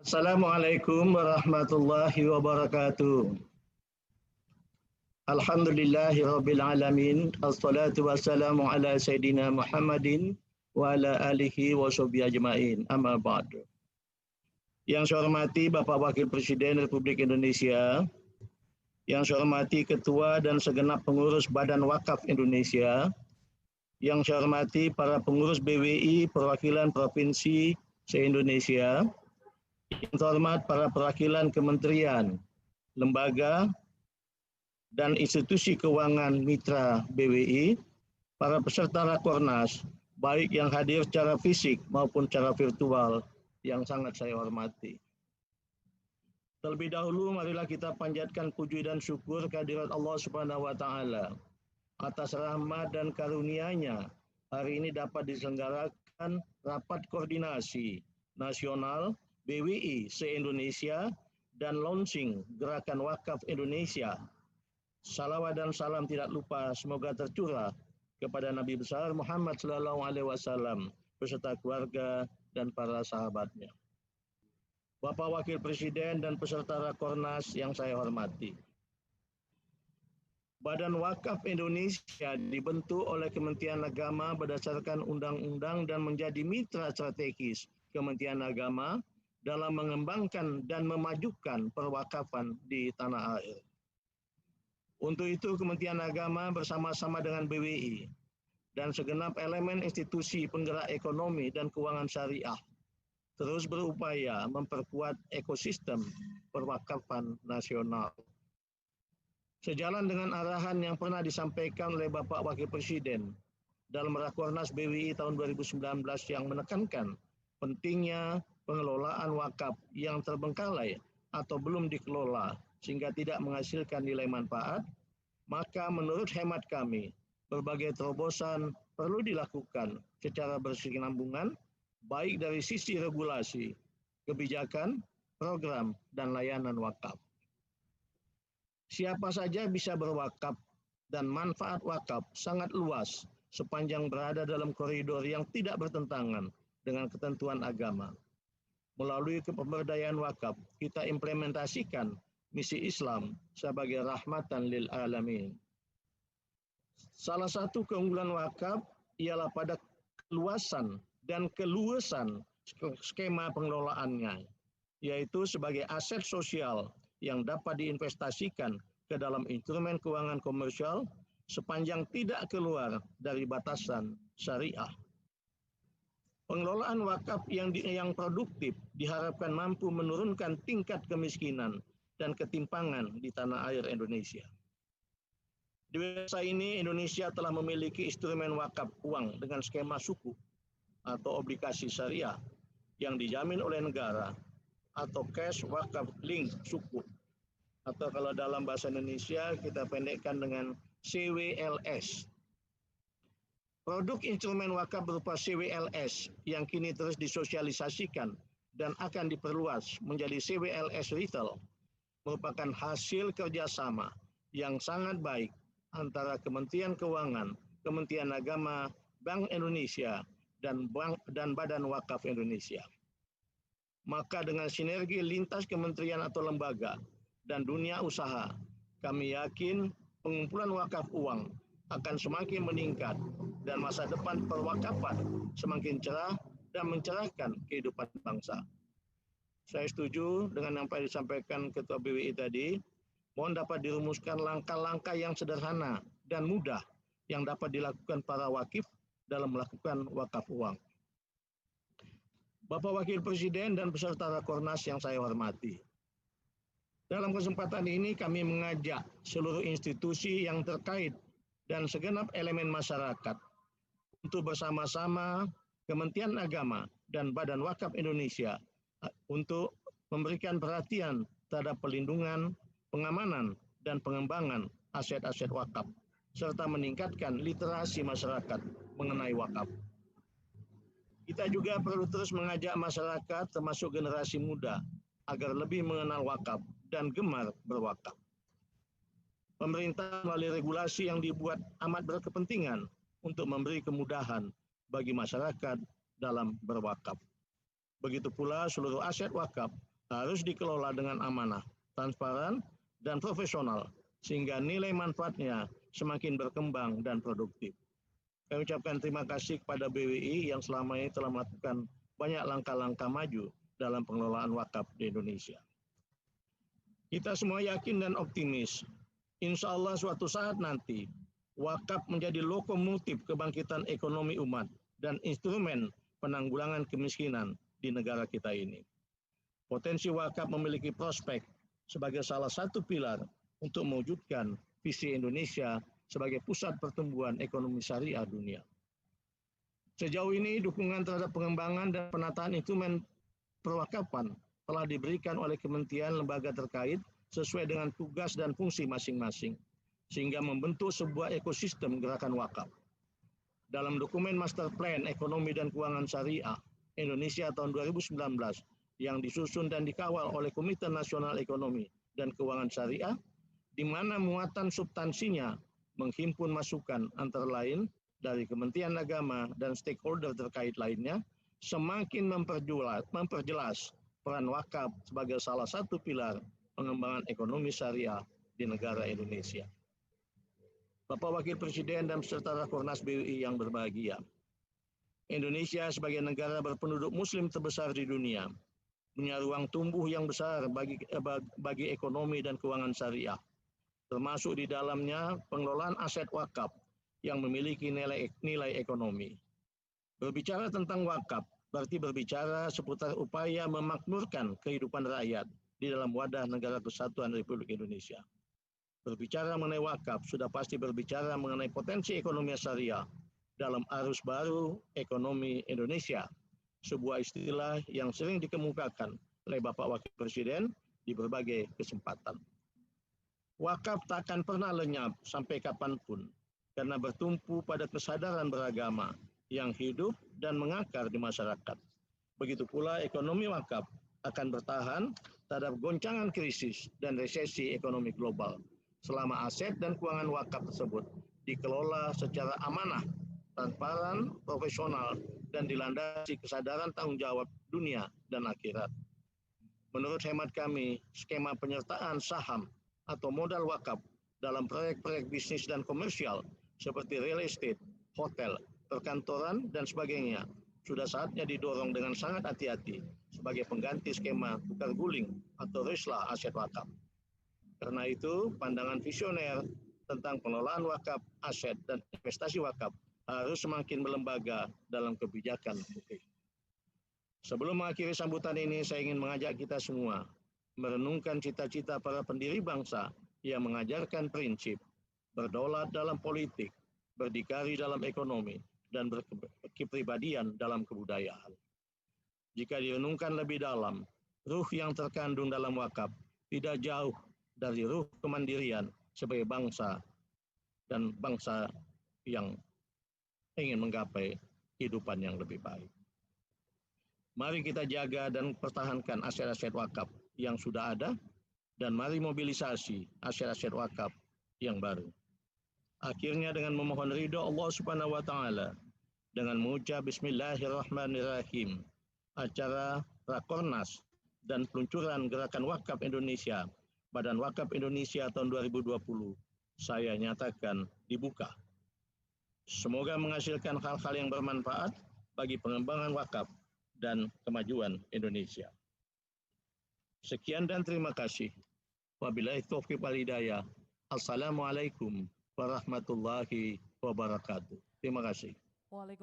Assalamualaikum warahmatullahi wabarakatuh. Alhamdulillahi rabbil alamin. Assalatu wassalamu ala sayyidina Muhammadin wa ala alihi wa sahbihi ajma'in. Amma ba'du. Yang saya hormati Bapak Wakil Presiden Republik Indonesia, yang saya hormati Ketua dan segenap pengurus Badan Wakaf Indonesia, yang saya hormati para pengurus BWI perwakilan provinsi se-Indonesia, yang terhormat para perwakilan kementerian, lembaga, dan institusi keuangan mitra BWI, para peserta Rakornas, baik yang hadir secara fisik maupun secara virtual, yang sangat saya hormati. Terlebih dahulu, marilah kita panjatkan puji dan syukur kehadirat Allah Subhanahu wa Ta'ala atas rahmat dan karunia-Nya. Hari ini dapat diselenggarakan rapat koordinasi nasional BWI se-Indonesia dan launching Gerakan Wakaf Indonesia. Salawat dan salam tidak lupa semoga tercurah kepada Nabi besar Muhammad SAW beserta keluarga dan para sahabatnya. Bapak Wakil Presiden dan peserta Rakornas yang saya hormati. Badan Wakaf Indonesia dibentuk oleh Kementerian Agama berdasarkan undang-undang dan menjadi mitra strategis Kementerian Agama dalam mengembangkan dan memajukan perwakafan di tanah air. Untuk itu, Kementerian Agama bersama-sama dengan BWI dan segenap elemen institusi penggerak ekonomi dan keuangan syariah terus berupaya memperkuat ekosistem perwakafan nasional. Sejalan dengan arahan yang pernah disampaikan oleh Bapak Wakil Presiden dalam Rakornas BWI tahun 2019 yang menekankan pentingnya pengelolaan wakaf yang terbengkalai atau belum dikelola sehingga tidak menghasilkan nilai manfaat, maka menurut hemat kami, berbagai terobosan perlu dilakukan secara berkesinambungan, baik dari sisi regulasi, kebijakan, program, dan layanan wakaf. Siapa saja bisa berwakaf dan manfaat wakaf sangat luas sepanjang berada dalam koridor yang tidak bertentangan dengan ketentuan agama. Melalui kepemberdayaan wakaf, kita implementasikan misi Islam sebagai rahmatan lil alamin. Salah satu keunggulan wakaf ialah pada keluasan dan keluasan skema pengelolaannya, yaitu sebagai aset sosial yang dapat diinvestasikan ke dalam instrumen keuangan komersial sepanjang tidak keluar dari batasan syariah. Pengelolaan wakaf yang produktif diharapkan mampu menurunkan tingkat kemiskinan dan ketimpangan di tanah air Indonesia. Di masa ini, Indonesia telah memiliki instrumen wakaf uang dengan skema suku atau obligasi syariah yang dijamin oleh negara atau cash wakaf link suku, atau kalau dalam bahasa Indonesia kita pendekkan dengan CWLS. Produk instrumen wakaf berupa CWLS yang kini terus disosialisasikan dan akan diperluas menjadi CWLS Retail merupakan hasil kerjasama yang sangat baik antara Kementerian Keuangan, Kementerian Agama, Bank Indonesia, dan Badan Wakaf Indonesia. Maka dengan sinergi lintas kementerian atau lembaga dan dunia usaha, kami yakin pengumpulan wakaf uang akan semakin meningkat dan masa depan perwakafan semakin cerah dan mencerahkan kehidupan bangsa. Saya setuju dengan apa yang disampaikan Ketua BWI tadi. Mohon dapat dirumuskan langkah-langkah yang sederhana dan mudah yang dapat dilakukan para wakif dalam melakukan wakaf uang. Bapak Wakil Presiden dan peserta Rakornas yang saya hormati. Dalam kesempatan ini kami mengajak seluruh institusi yang terkait dan segenap elemen masyarakat untuk bersama-sama Kementerian Agama dan Badan Wakaf Indonesia untuk memberikan perhatian terhadap pelindungan, pengamanan, dan pengembangan aset-aset wakaf, serta meningkatkan literasi masyarakat mengenai wakaf. Kita juga perlu terus mengajak masyarakat termasuk generasi muda agar lebih mengenal wakaf dan gemar berwakaf. Pemerintah melalui regulasi yang dibuat amat berkepentingan untuk memberi kemudahan bagi masyarakat dalam berwakaf. Begitu pula seluruh aset wakaf harus dikelola dengan amanah, transparan, dan profesional, sehingga nilai manfaatnya semakin berkembang dan produktif. Kami ucapkan terima kasih kepada BWI yang selama ini telah melakukan banyak langkah-langkah maju dalam pengelolaan wakaf di Indonesia. Kita semua yakin dan optimis, insya Allah suatu saat nanti, wakaf menjadi lokomotif kebangkitan ekonomi umat dan instrumen penanggulangan kemiskinan di negara kita ini. Potensi wakaf memiliki prospek sebagai salah satu pilar untuk mewujudkan visi Indonesia sebagai pusat pertumbuhan ekonomi syariah dunia. Sejauh ini dukungan terhadap pengembangan dan penataan instrumen perwakafan telah diberikan oleh kementerian lembaga terkait sesuai dengan tugas dan fungsi masing-masing, sehingga membentuk sebuah ekosistem gerakan wakaf. Dalam dokumen Master Plan Ekonomi dan Keuangan Syariah Indonesia tahun 2019 yang disusun dan dikawal oleh Komite Nasional Ekonomi dan Keuangan Syariah, di mana muatan substansinya menghimpun masukan antara lain dari Kementerian Agama dan stakeholder terkait lainnya, semakin memperjelas peran wakaf sebagai salah satu pilar pengembangan ekonomi syariah di negara Indonesia. Bapak Wakil Presiden dan peserta Rakornas BWI yang berbahagia, Indonesia sebagai negara berpenduduk Muslim terbesar di dunia, punya ruang tumbuh yang besar bagi ekonomi dan keuangan syariah, termasuk di dalamnya pengelolaan aset wakaf yang memiliki nilai ekonomi. Berbicara tentang wakaf berarti berbicara seputar upaya memakmurkan kehidupan rakyat di dalam wadah negara kesatuan Republik Indonesia. Berbicara mengenai wakaf sudah pasti berbicara mengenai potensi ekonomi syariah dalam arus baru ekonomi Indonesia, sebuah istilah yang sering dikemukakan oleh Bapak Wakil Presiden di berbagai kesempatan. Wakaf tak akan pernah lenyap sampai kapanpun, karena bertumpu pada kesadaran beragama yang hidup dan mengakar di masyarakat. Begitu pula ekonomi wakaf akan bertahan terhadap goncangan krisis dan resesi ekonomi global, selama aset dan keuangan wakaf tersebut dikelola secara amanah, transparan, profesional, dan dilandasi kesadaran tanggung jawab dunia dan akhirat. Menurut hemat kami, skema penyertaan saham atau modal wakaf dalam proyek-proyek bisnis dan komersial seperti real estate, hotel, perkantoran, dan sebagainya sudah saatnya didorong dengan sangat hati-hati sebagai pengganti skema tukar guling atau rislah aset wakaf. Karena itu, pandangan visioner tentang pengelolaan wakaf, aset, dan investasi wakaf harus semakin melembaga dalam kebijakan publik. Sebelum mengakhiri sambutan ini, saya ingin mengajak kita semua merenungkan cita-cita para pendiri bangsa yang mengajarkan prinsip berdaulat dalam politik, berdikari dalam ekonomi, dan berkepribadian dalam kebudayaan. Jika direnungkan lebih dalam, ruh yang terkandung dalam wakaf tidak jauh dari ruh kemandirian sebagai bangsa dan bangsa yang ingin menggapai kehidupan yang lebih baik. Mari kita jaga dan pertahankan aset-aset wakaf yang sudah ada, dan mari mobilisasi aset-aset wakaf yang baru. Akhirnya dengan memohon ridho Allah Subhanahu wa Ta'ala, dengan mengucap Bismillahirrahmanirrahim, acara Rakornas dan peluncuran Gerakan Wakaf Indonesia, Badan Wakaf Indonesia tahun 2020, saya nyatakan dibuka. Semoga menghasilkan hal-hal yang bermanfaat bagi pengembangan wakaf dan kemajuan Indonesia. Sekian dan terima kasih. Wabillahi taufiq wal hidayah. Assalamualaikum warahmatullahi wabarakatuh. Terima kasih.